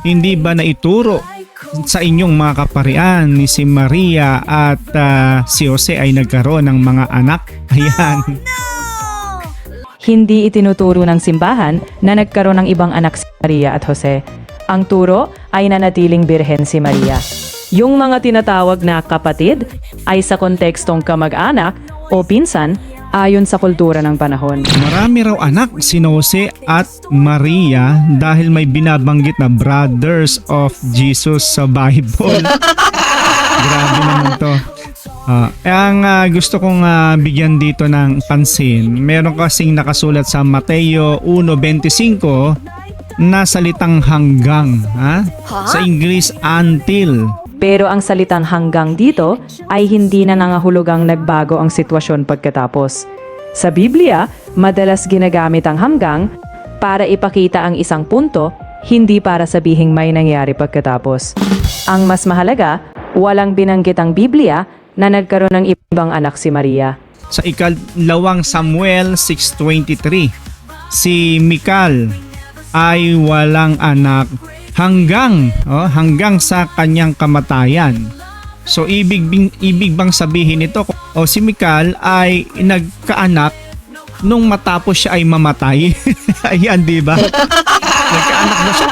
Hindi ba naituro sa inyong mga kaparian ni si Maria at si Jose ay nagkaroon ng mga anak? Ayan. Hindi itinuturo ng simbahan na nagkaroon ng ibang anak si Maria at Jose. Ang turo ay nanatiling birhen si Maria. Yung mga tinatawag na kapatid ay sa kontekstong kamag-anak o pinsan ayon sa kultura ng panahon. Marami raw anak si Jose at Maria dahil may binabanggit na brothers of Jesus sa Bible. Grabe naman to. Ang gusto kong bigyan dito ng pansin, meron kasing nakasulat sa Mateo 1:25 na salitang hanggang. Sa English, until. Pero ang salitang hanggang dito ay hindi na nangahulugang nagbago ang sitwasyon pagkatapos. Sa Biblia, madalas ginagamit ang hanggang para ipakita ang isang punto, hindi para sabihing may nangyari pagkatapos. Ang mas mahalaga, walang binanggit ang Biblia na nagkaroon ng ibang anak si Maria. Sa ikalawang Samuel 6:23, si Michal ay walang anak hanggang sa kanyang kamatayan. So ibig bang sabihin nito si Michal ay nagkaanak nung matapos siya ay mamatay? Ayan, di ba? Nagkaanak na siya